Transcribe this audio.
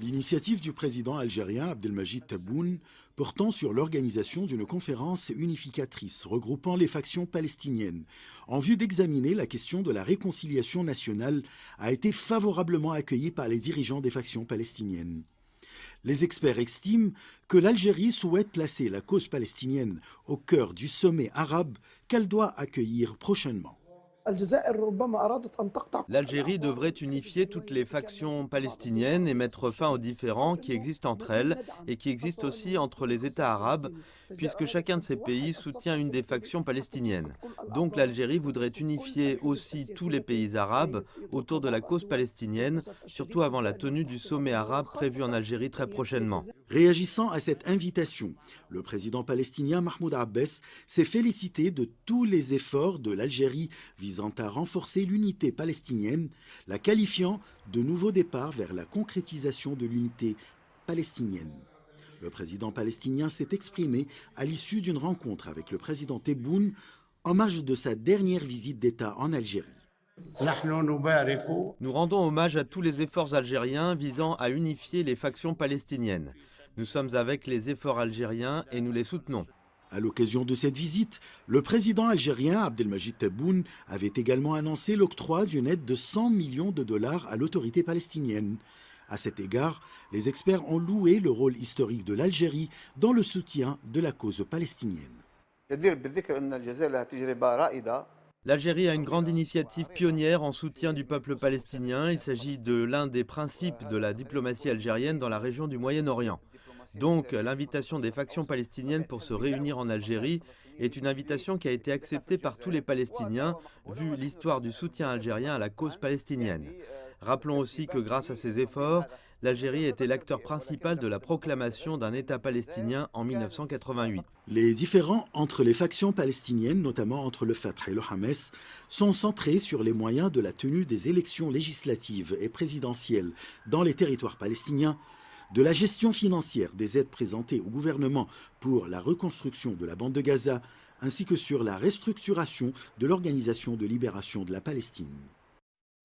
L'initiative du président algérien Abdelmajid Tebboune portant sur l'organisation d'une conférence unificatrice regroupant les factions palestiniennes en vue d'examiner la question de la réconciliation nationale a été favorablement accueillie par les dirigeants des factions palestiniennes. Les experts estiment que l'Algérie souhaite placer la cause palestinienne au cœur du sommet arabe qu'elle doit accueillir prochainement. L'Algérie devrait unifier toutes les factions palestiniennes et mettre fin aux différends qui existent entre elles et qui existent aussi entre les États arabes, puisque chacun de ces pays soutient une des factions palestiniennes. Donc l'Algérie voudrait unifier aussi tous les pays arabes autour de la cause palestinienne, surtout avant la tenue du sommet arabe prévu en Algérie très prochainement. Réagissant à cette invitation, le président palestinien Mahmoud Abbas s'est félicité de tous les efforts de l'Algérie visant à renforcer l'unité palestinienne, la qualifiant de nouveau départ vers la concrétisation de l'unité palestinienne. Le président palestinien s'est exprimé à l'issue d'une rencontre avec le président Tebboune en marge de sa dernière visite d'État en Algérie. Nous rendons hommage à tous les efforts algériens visant à unifier les factions palestiniennes. Nous sommes avec les efforts algériens et nous les soutenons. À l'occasion de cette visite, le président algérien Abdelmajid Tebboune avait également annoncé l'octroi d'une aide de 100 millions de dollars à l'autorité palestinienne. À cet égard, les experts ont loué le rôle historique de l'Algérie dans le soutien de la cause palestinienne. L'Algérie a une grande initiative pionnière en soutien du peuple palestinien. Il s'agit de l'un des principes de la diplomatie algérienne dans la région du Moyen-Orient. Donc, l'invitation des factions palestiniennes pour se réunir en Algérie est une invitation qui a été acceptée par tous les Palestiniens, vu l'histoire du soutien algérien à la cause palestinienne. Rappelons aussi que grâce à ces efforts, l'Algérie était l'acteur principal de la proclamation d'un État palestinien en 1988. Les différends entre les factions palestiniennes, notamment entre le Fatah et le Hamas, sont centrés sur les moyens de la tenue des élections législatives et présidentielles dans les territoires palestiniens, de la gestion financière des aides présentées au gouvernement pour la reconstruction de la bande de Gaza, ainsi que sur la restructuration de l'Organisation de libération de la Palestine.